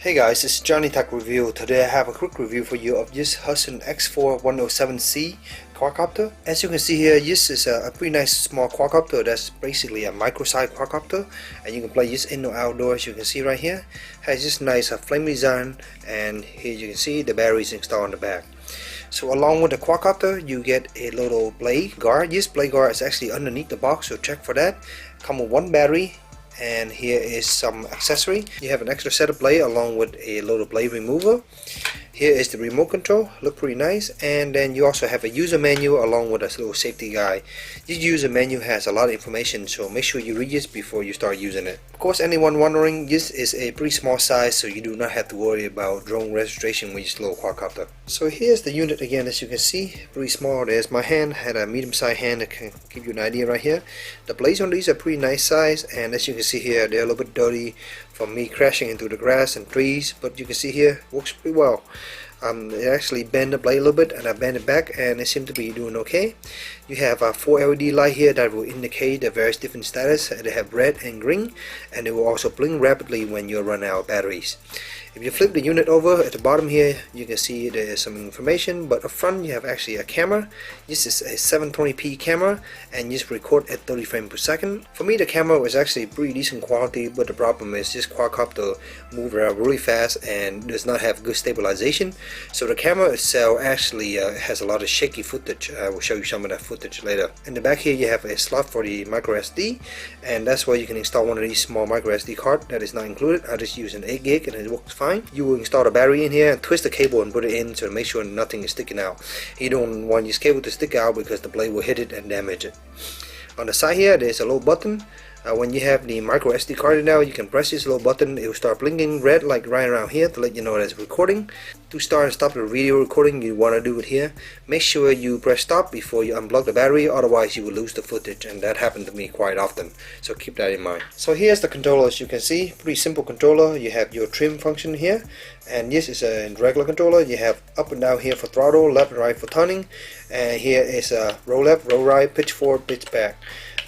Hey guys, this is JohnyTechReview. Today I have a quick review for you of this Hubsan H107C quadcopter. As you can see here, this is a pretty nice small quadcopter. That's basically a micro-sized quadcopter, and you can play this in or outdoors. As you can see right here, has this nice flame design, and here you can see the batteries installed on the back. So along with the quadcopter, you get a little blade guard. This blade guard is actually underneath the box, so check for that. Come with one battery. And here is some accessory. You have an extra set of blade along with a little blade remover. Here is the remote control, look pretty nice. And then you also have a user manual along with a little safety guide. This user manual has a lot of information, so make sure you read this before you start using it. Of course, anyone wondering, this is a pretty small size, so you do not have to worry about drone registration with this little quadcopter. So here's the unit again. As you can see, pretty small. There's my hand, had a medium-sized hand that can give you an idea right here. The blades on these are pretty nice size, and as you can see here, they're a little bit dirty from me crashing into the grass and trees, but you can see here, works pretty well. It actually bent the blade a little bit, and I bent it back, and it seemed to be doing okay. You have a 4 LED light here that will indicate the various different status. They have red and green, and it will also blink rapidly when you run out of batteries. If you flip the unit over at the bottom here, you can see there is some information, but up front you have actually a camera. This is a 720p camera, and just record at 30 frames per second. For me, the camera was actually pretty decent quality, but the problem is this quadcopter moves around really fast and does not have good stabilization. So the camera itself actually has a lot of shaky footage. I will show you some of that footage later. In the back here you have a slot for the micro SD, and that's where you can install one of these small micro SD cards. That is not included. I just use an 8 gig and it works fine. You will install the battery in here and twist the cable and put it in to make sure nothing is sticking out. You don't want this cable to stick out because the blade will hit it and damage it. On the side here there's a little button. When you have the micro SD card now, you can press this little button. It will start blinking red like right around here to let you know that it's recording. To start and stop the video recording, you want to do it here. Make sure you press stop before you unplug the battery, otherwise you will lose the footage, and that happened to me quite often, so keep that in mind. So here's the controller. As you can see, pretty simple controller. You have your trim function here, and this is a regular controller. You have up and down here for throttle, left and right for turning, and here is a roll left, roll right, pitch forward, pitch back.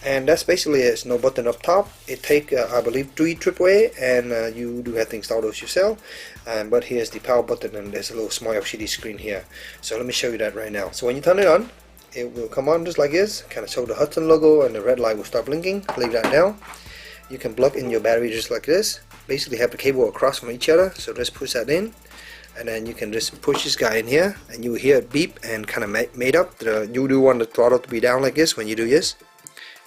And that's basically it. There's no button up top. It takes I believe 3 AAA, and you do have to install those yourself. But here's the power button, and there's a little small LCD screen here. So let me show you that right now. So when you turn it on, it will come on just like this, kind of show the Hubsan logo, and the red light will start blinking. Leave that down. You can plug in your battery just like this. Basically have the cable across from each other, so just push that in. And then you can just push this guy in here, and you will hear it beep and kind of made up. You do want the throttle to be down like this when you do this.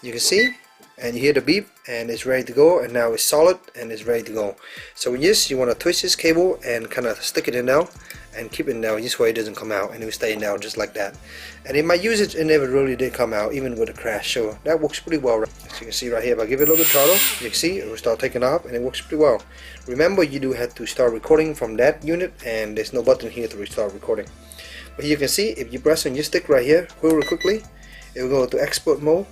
You can see, and you hear the beep, and it's ready to go, and now it's solid and it's ready to go. So with this, you want to twist this cable and kind of stick it in now and keep it down. This way it doesn't come out, and it will stay down just like that. And in my usage, it never really did come out, even with a crash, so that works pretty well. As you can see right here, if I give it a little bit of throttle, you can see it will start taking off, and it works pretty well. Remember, you do have to start recording from that unit, and there's no button here to restart recording. But you can see, if you press on your stick right here really quickly, it will go to export mode.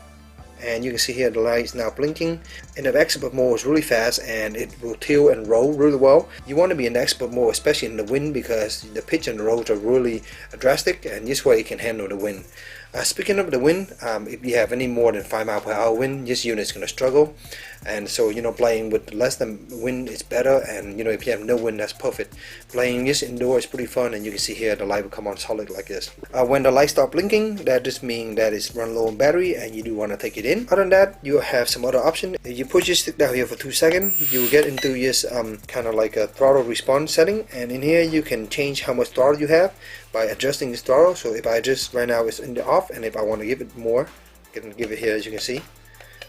And you can see here the light is now blinking, and the export mode is really fast, and it will tilt and roll really well. You want to be in export mode, especially in the wind, because the pitch and the rolls are really drastic, and this way it can handle the wind. Speaking of the wind, if you have any more than 5 miles per hour wind, this unit is going to struggle. And so, playing with less than wind is better, and if you have no wind, that's perfect. Playing this indoor is pretty fun, and you can see here the light will come on solid like this. When the light start blinking, that just means that it's run low on battery, and you do want to take it in. Other than that, you have some other option. If you push your stick down here for 2 seconds, you will get into this kind of like a throttle response setting, and in here you can change how much throttle you have by adjusting this throttle. So if I adjust right now, it's in the off, and if I want to give it more, I can give it here, as you can see,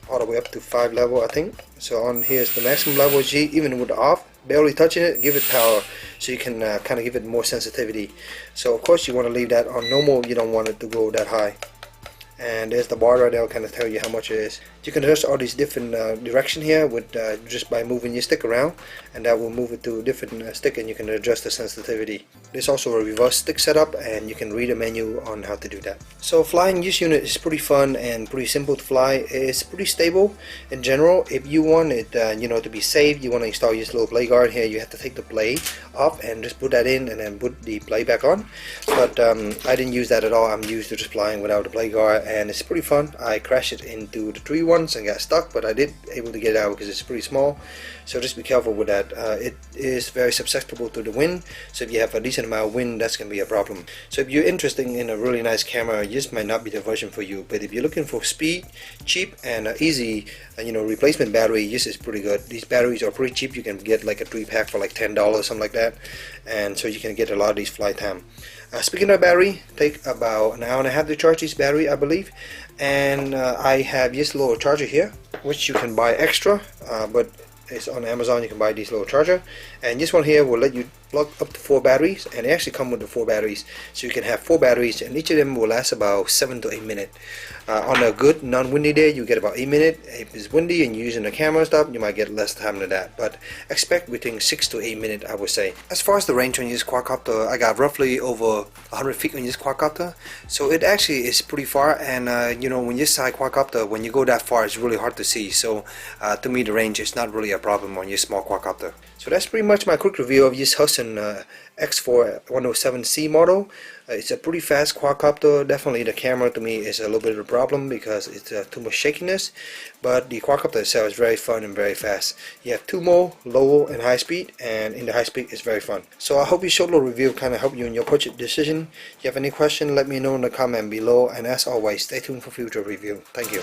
all the way up to 5 level, I think. So on here is the maximum level G, even with the off, barely touching it, give it power, so you can kind of give it more sensitivity. So of course you want to leave that on normal, you don't want it to go that high. And there's the bar right there, will kind of tell you how much it is. You can adjust all these different direction here with just by moving your stick around, and that will move it to a different stick, and you can adjust the sensitivity. There's also a reverse stick setup, and you can read a menu on how to do that. So flying this unit is pretty fun and pretty simple to fly. It's pretty stable in general. If you want it to be safe, you want to install this little blade guard here. You have to take the blade off and just put that in, and then put the blade back on. But I didn't use that at all. I'm used to just flying without the blade guard, and it's pretty fun. I crashed it into the tree once and got stuck, but I did able to get out because it's pretty small, so just be careful with that. It is very susceptible to the wind, so if you have a decent amount of wind, that's going to be a problem. So if you're interested in a really nice camera, this might not be the version for you, but if you're looking for speed, cheap, and easy replacement battery, this is pretty good. These batteries are pretty cheap. You can get like a 3-pack for like $10, something like that, and so you can get a lot of these flight time. Speaking of battery, take about an hour and a half to charge this battery, I believe, and I have this little charger here, which you can buy extra, but it's on Amazon. You can buy this little charger, and this one here will let you plug up to 4 batteries, and they actually come with the 4 batteries, so you can have 4 batteries, and each of them will last about 7 to 8 minutes. On a good non-windy day, you get about 8 minutes. If it's windy and you're using the camera and stuff, you might get less time than that, but expect between 6 to 8 minutes, I would say. As far as the range on this quadcopter, I got roughly over 100 feet on this quadcopter, so it actually is pretty far, and when you fly quadcopter, when you go that far, it's really hard to see, so to me the range is not really a problem on your small quadcopter. So that's pretty much my quick review of this Hubsan X107C model. It's a pretty fast quadcopter. Definitely the camera to me is a little bit of a problem because it's too much shakiness, but the quadcopter itself is very fun and very fast. You have 2 mode, low and high speed, and in the high speed it's very fun. So I hope this short little review kind of help you in your purchase decision. If you have any question, let me know in the comment below, and as always, stay tuned for future review. Thank you.